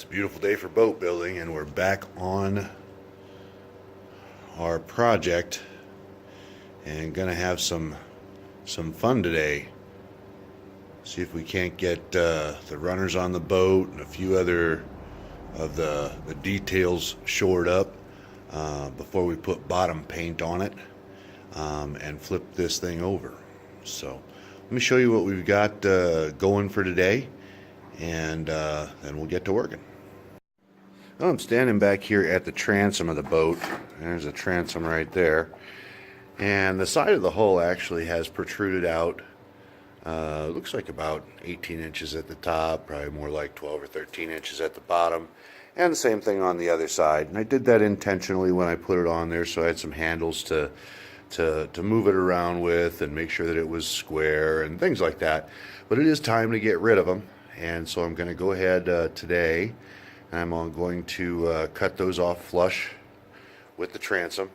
It's a beautiful day for boat building, and we're back on our project and gonna have some fun today. See if we can't get the runners on the boat and a few other of the details shored up before we put bottom paint on it and flip this thing over. So let me show you what we've got going for today, and then we'll get to working. Well, I'm standing back here at the transom of the boat. There's a transom right there, and the side of the hull actually has protruded out. Looks like about 18 inches at the top, probably more like 12 or 13 inches at the bottom, and the same thing on the other side. And I did that intentionally when I put it on there, so I had some handles to move it around with and make sure that it was square and things like that. But it is time to get rid of them, and so I'm going to go ahead today, and I'm going to cut those off flush with the transom.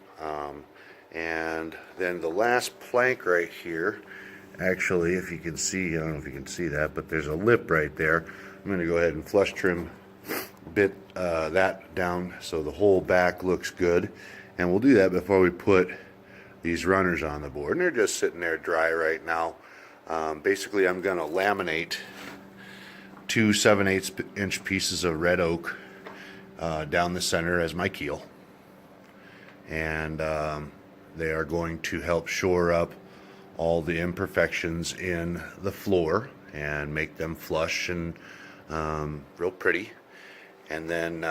And then the last plank right here, actually, if you can see, I don't know if you can see that, but there's a lip right there. I'm going to go ahead and flush trim bit that down so the whole back looks good, and we'll do that before we put these runners on the board. And they're just sitting there dry right now. Basically, I'm going to laminate two 7/8 inch pieces of red oak down the center as my keel, and they are going to help shore up all the imperfections in the floor and make them flush and real pretty. And then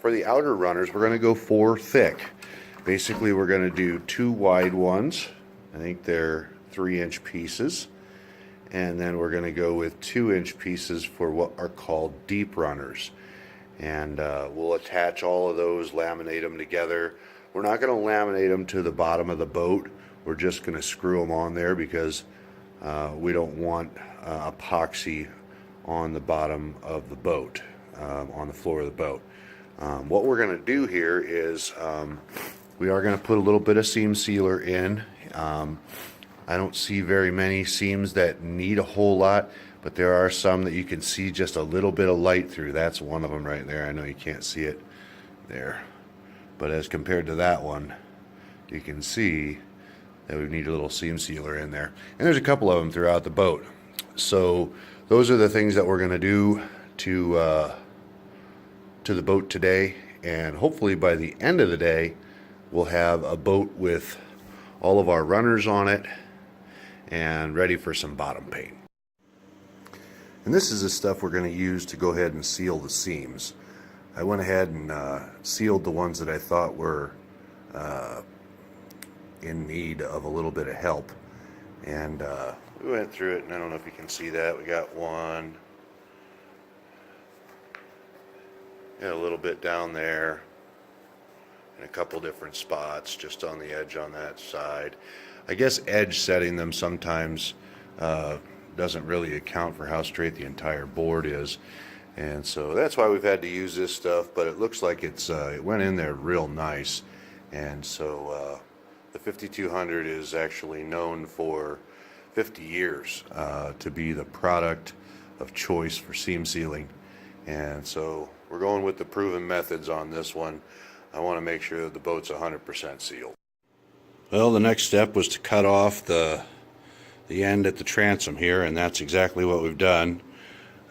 for the outer runners, we're going to go 4 thick. Basically, we're going to do 2 wide ones. I think they're 3-inch pieces. And then we're going to go with 2-inch pieces for what are called deep runners. And we'll attach all of those, laminate them together. We're not going to laminate them to the bottom of the boat. We're just going to screw them on there because we don't want epoxy on the bottom of the boat, on the floor of the boat. What we're going to do here is we are going to put a little bit of seam sealer in. I don't see very many seams that need a whole lot, but there are some that you can see just a little bit of light through. That's one of them right there. I know you can't see it there, but as compared to that one, you can see that we need a little seam sealer in there. And there's a couple of them throughout the boat. So those are the things that we're going to do to the boat today, and hopefully by the end of the day we'll have a boat with all of our runners on it and ready for some bottom paint. And this is the stuff we're going to use to go ahead and seal the seams. I went ahead and sealed the ones that I thought were in need of a little bit of help, and we went through it, and I don't know if you can see that. We got one, and a little bit down there, and a couple different spots just on the edge on that side. I guess edge setting them sometimes doesn't really account for how straight the entire board is, and so that's why we've had to use this stuff. But it looks like it's it went in there real nice, and so the 5200 is actually known for 50 years to be the product of choice for seam sealing, and so we're going with the proven methods on this one. I want to make sure that the boat's 100% sealed. Well, the next step was to cut off the end at the transom here, and that's exactly what we've done.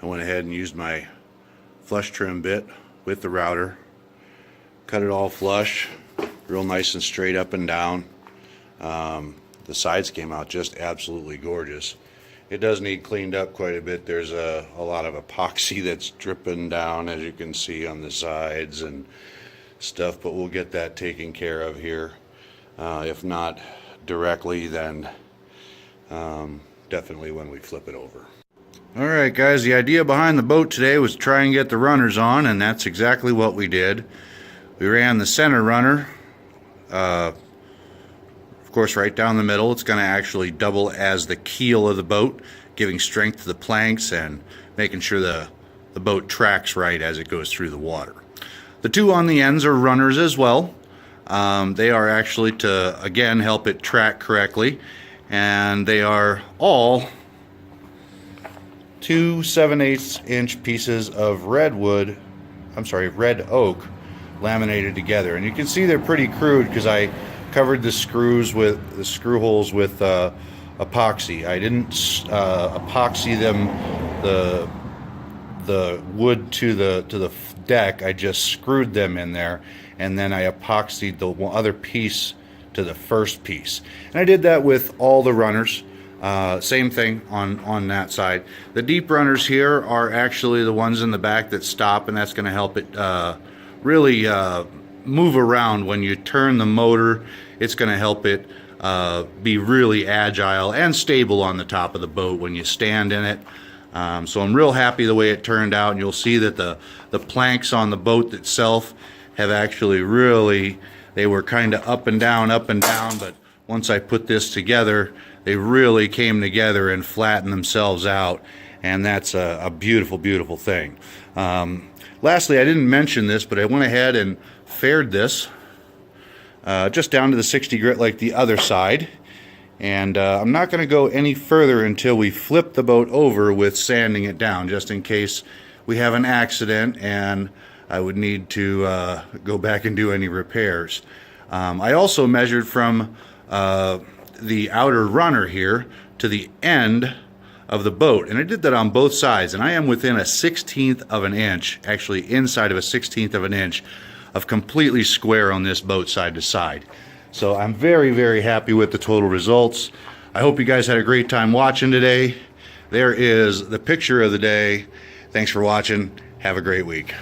I went ahead and used my flush trim bit with the router, cut it all flush, real nice and straight up and down. The sides came out just absolutely gorgeous. It does need cleaned up quite a bit. There's a lot of epoxy that's dripping down, as you can see, on the sides and stuff, but we'll get that taken care of here. If not directly, then definitely when we flip it over. Alright guys, the idea behind the boat today was to try and get the runners on, and that's exactly what we did. We ran the center runner, of course, right down the middle. It's going to actually double as the keel of the boat, giving strength to the planks and making sure the boat tracks right as it goes through the water. The 2 on the ends are runners as well. They are actually to, again, help it track correctly, and they are all 2 7/8 inch pieces of redwood red oak laminated together. And you can see they're pretty crude because I covered the screw holes with epoxy. I didn't epoxy them, the wood to the deck. I just screwed them in there, and then I epoxied the other piece to the first piece. And I did that with all the runners. Same thing on that side. The deep runners here are actually the ones in the back that stop, and that's going to help it really move around when you turn the motor. It's going to help it be really agile and stable on the top of the boat when you stand in it. So I'm real happy the way it turned out, and you'll see that the planks on the boat itself have actually really, they were kind of up and down, but once I put this together, they really came together and flattened themselves out, and that's a beautiful, beautiful thing. Lastly, I didn't mention this, but I went ahead and faired this just down to the 60 grit like the other side. And I'm not going to go any further until we flip the boat over with sanding it down, just in case we have an accident and I would need to go back and do any repairs. I also measured from the outer runner here to the end of the boat, and I did that on both sides, and I am within a 1/16 of an inch, actually inside of a 1/16 of an inch, of completely square on this boat side to side. So I'm very, very happy with the total results. I hope you guys had a great time watching today. There is the picture of the day. Thanks for watching. Have a great week.